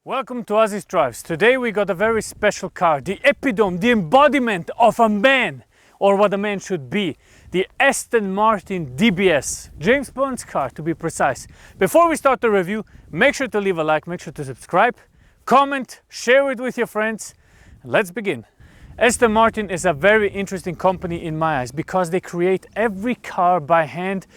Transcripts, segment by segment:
Welcome to Ozzy's Drives. Today we got a very special car, the epitome, the embodiment of a man, or what a man should be, the Aston Martin DBS, James Bond's car to be precise. Before we start the review, make sure to leave a like, make sure to subscribe, comment, share it with your friends, and let's begin. Aston Martin is a very interesting company in my eyes because they create every car by hand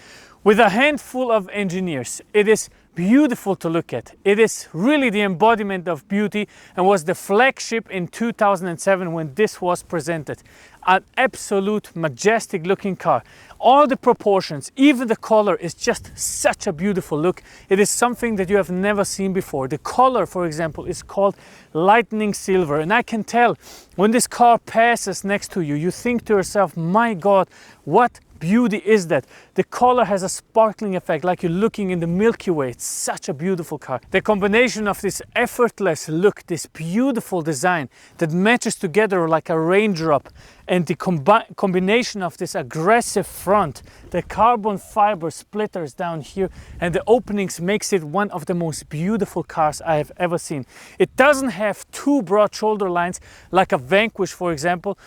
with a handful of engineers. It is beautiful to look at. It is really the embodiment of beauty and was the flagship in 2007 when this was presented. An absolute majestic looking car. All the proportions, even the color is just such a beautiful look. It is something that you have never seen before. The color, for example, is called lightning silver, and I can tell when this car passes next to you, you think to yourself, my God, what beauty is that? The color has a sparkling effect, like you're looking in the Milky Way. It's such a beautiful car. The combination of this effortless look, this beautiful design that matches together like a raindrop, and the combination of this aggressive front, the carbon fiber splitters down here and the openings makes it one of the most beautiful cars I have ever seen. It doesn't have two broad shoulder lines like a Vanquish, for example,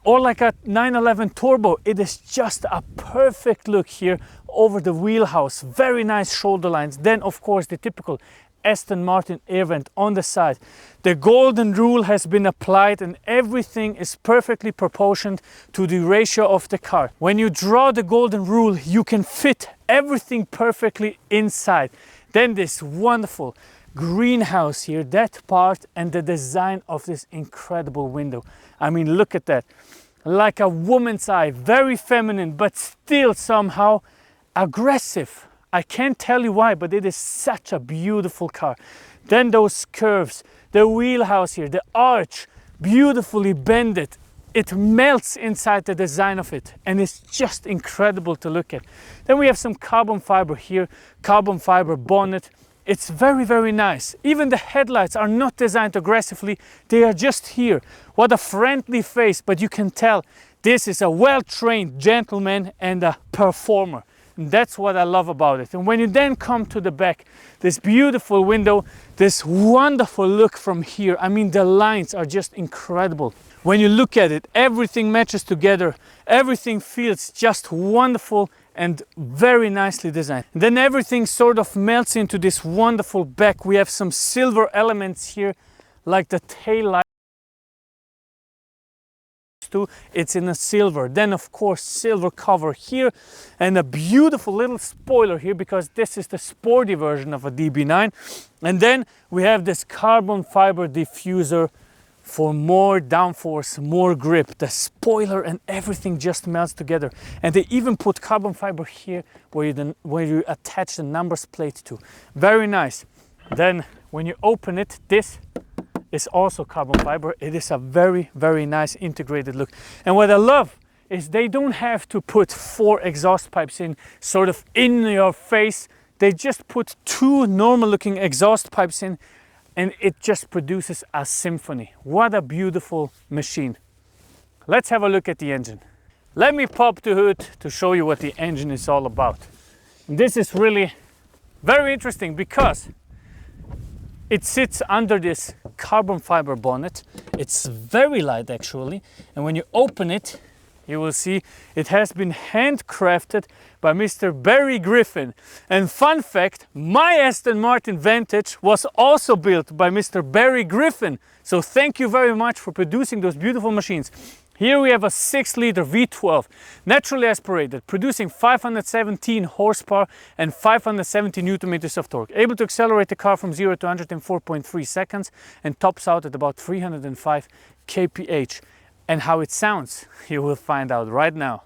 or like a 911 Turbo. It is just a perfect look here over the wheelhouse. Very nice shoulder lines. Then of course the typical Aston Martin air vent on the side. The golden rule has been applied and everything is perfectly proportioned to the ratio of the car. When you draw the golden rule, you can fit everything perfectly inside. Then this wonderful greenhouse here, that part, and the design of this incredible window. I mean, look at that. Like a woman's eye, very feminine, but still somehow aggressive. I can't tell you why, but it is such a beautiful car. Then those curves, the wheelhouse here, the arch, beautifully bended. It melts inside the design of it, and it's just incredible to look at. Then we have some carbon fiber here, carbon fiber bonnet. It's very, very nice. Even the headlights are not designed aggressively. They are just here. What a friendly face, but you can tell this is a well-trained gentleman and a performer. And that's what I love about it. And when you then come to the back, this beautiful window, this wonderful look from here. I mean, the lines are just incredible. When you look at it, everything matches together. Everything feels just wonderful and very nicely designed. And then everything sort of melts into this wonderful back. We have some silver elements here, like the tail light. It's in a silver. Then of course silver cover here and a beautiful little spoiler here because this is the sporty version of a DB9. And then we have this carbon fiber diffuser for more downforce, more grip. The spoiler and everything just melts together. And they even put carbon fiber here where you attach the numbers plate to. Very nice. Then when you open it, this is also carbon fiber. It is a very, very nice integrated look. And what I love is they don't have to put 4 exhaust pipes in sort of in your face. They just put 2 normal looking exhaust pipes in and it just produces a symphony. What a beautiful machine. Let's have a look at the engine. Let me pop the hood to show you what the engine is all about. And this is really very interesting because it sits under this carbon fiber bonnet. It's very light actually, and when you open it, you will see it has been handcrafted by Mr. Barry Griffin. And fun fact, my Aston Martin Vantage was also built by Mr. Barry Griffin. So thank you very much for producing those beautiful machines. Here we have a 6-liter V12, naturally aspirated, producing 517 horsepower and 570 Newton meters of torque. Able to accelerate the car from 0 to 100 in 4.3 seconds and tops out at about 305 kph. And how it sounds, you will find out right now.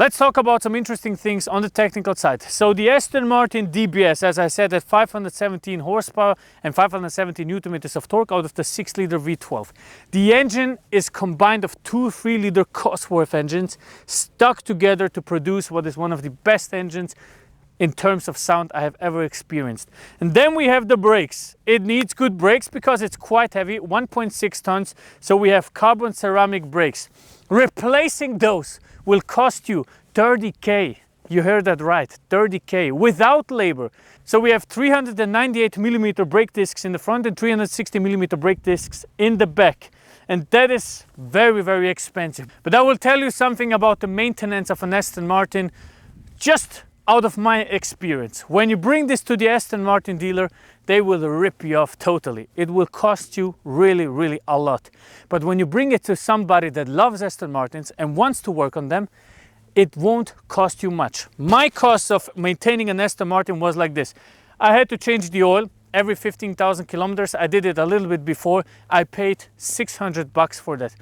Let's talk about some interesting things on the technical side. So the Aston Martin DBS, as I said, at 517 horsepower and 570 newton meters of torque out of the 6-liter V12. The engine is combined of two 3-liter Cosworth engines stuck together to produce what is one of the best engines in terms of sound I have ever experienced. And then we have the brakes. It needs good brakes because it's quite heavy, 1.6 tons. So we have carbon ceramic brakes. Replacing those will cost you 30K. You heard that right, 30K without labor. So we have 398 millimeter brake discs in the front and 360 millimeter brake discs in the back. And that is very, very expensive. But I will tell you something about the maintenance of an Aston Martin just out of my experience. When you bring this to the Aston Martin dealer, they will rip you off totally. It will cost you really, really a lot. But when you bring it to somebody that loves Aston Martins and wants to work on them, it won't cost you much. My cost of maintaining an Aston Martin was like this. I had to change the oil every 15,000 kilometers. I did it a little bit before. I paid $600 for that.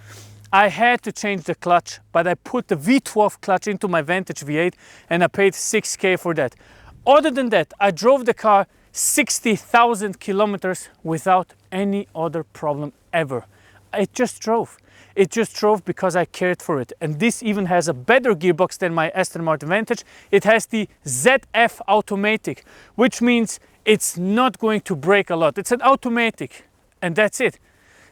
I had to change the clutch, but I put the V12 clutch into my Vantage V8 and I paid 6K for that. Other than that, I drove the car 60,000 kilometers without any other problem ever. It just drove. It just drove because I cared for it. And this even has a better gearbox than my Aston Martin Vantage. It has the ZF automatic, which means it's not going to brake a lot. It's an automatic and that's it.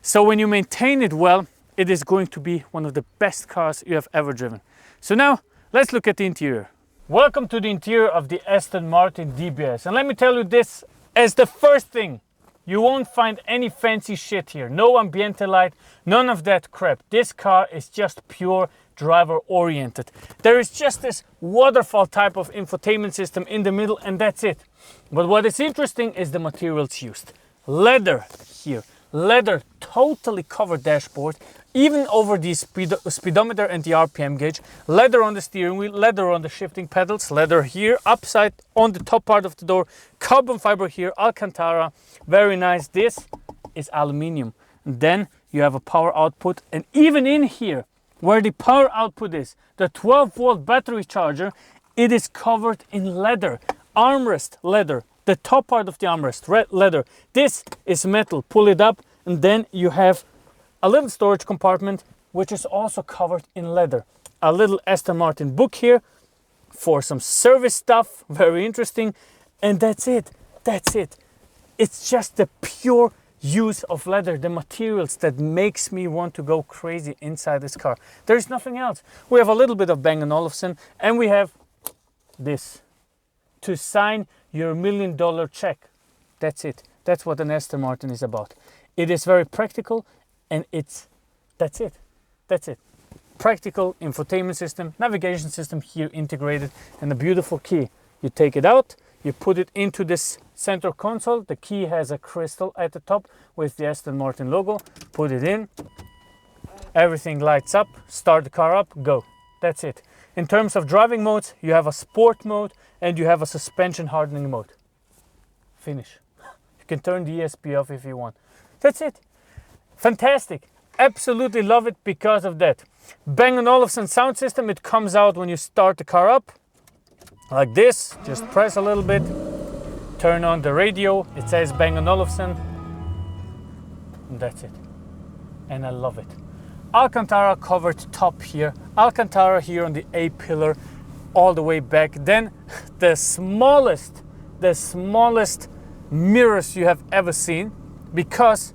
So when you maintain it well, it is going to be one of the best cars you have ever driven. So now let's look at the interior. Welcome to the interior of the Aston Martin DBS. And let me tell you this as the first thing. You won't find any fancy shit here. No ambiente light, none of that crap. This car is just pure driver oriented. There is just this waterfall type of infotainment system in the middle and that's it. But what is interesting is the materials used. Leather here. Leather, totally covered dashboard, even over the speedometer and the RPM gauge. Leather on the steering wheel, leather on the shifting pedals, leather here, upside on the top part of the door, carbon fiber here, Alcantara, very nice. This is aluminium. And then you have a power output, and even in here, where the power output is, the 12-volt battery charger, it is covered in leather, armrest leather. The top part of the armrest, red leather. This is metal. Pull it up and then you have a little storage compartment which is also covered in leather. A little Aston Martin book here for some service stuff. Very interesting. And that's it. That's it. It's just the pure use of leather, the materials that makes me want to go crazy inside this car. There's nothing else. We have a little bit of Bang & Olufsen and we have this to sign your $1 million check. That's it. That's what an Aston Martin is about. It is very practical and that's it. That's it. Practical infotainment system, navigation system here integrated and a beautiful key. You take it out, you put it into this center console. The key has a crystal at the top with the Aston Martin logo. Put it in. Everything lights up. Start the car up. Go. That's it. In terms of driving modes, you have a sport mode and you have a suspension hardening mode. Finish. You can turn the ESP off if you want. That's it. Fantastic. Absolutely love it because of that. Bang & Olufsen sound system. It comes out when you start the car up. Like this. Just press a little bit. Turn on the radio. It says Bang & Olufsen. And that's it. And I love it. Alcantara covered top here, Alcantara here on the A-pillar all the way back. Then the smallest mirrors you have ever seen, because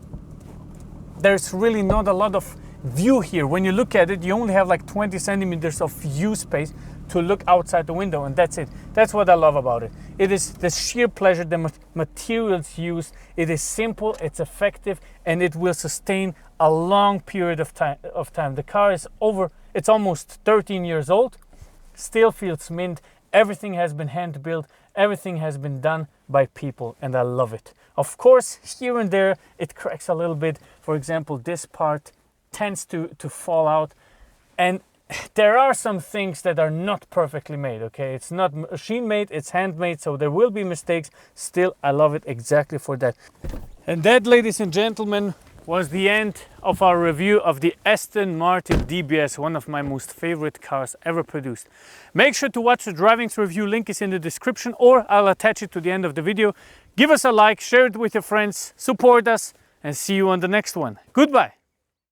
there's really not a lot of view here. When you look at it, you only have like 20 centimeters of view space to look outside the window, and that's it. That's what I love about it. It is the sheer pleasure, the materials used. It is simple, it's effective, and it will sustain a long period of time. The car is it's almost 13 years old, still feels mint. Everything has been hand built, everything has been done by people, and I love it. Of course, here and there it cracks a little bit. For example, this part tends to fall out, and there are some things that are not perfectly made, okay? It's not machine made, it's handmade, so there will be mistakes. Still, I love it exactly for that. And that, ladies and gentlemen, was the end of our review of the Aston Martin DBS, one of my most favorite cars ever produced. Make sure to watch the driving's review, link is in the description, or I'll attach it to the end of the video. Give us a like, share it with your friends, support us, and see you on the next one. Goodbye.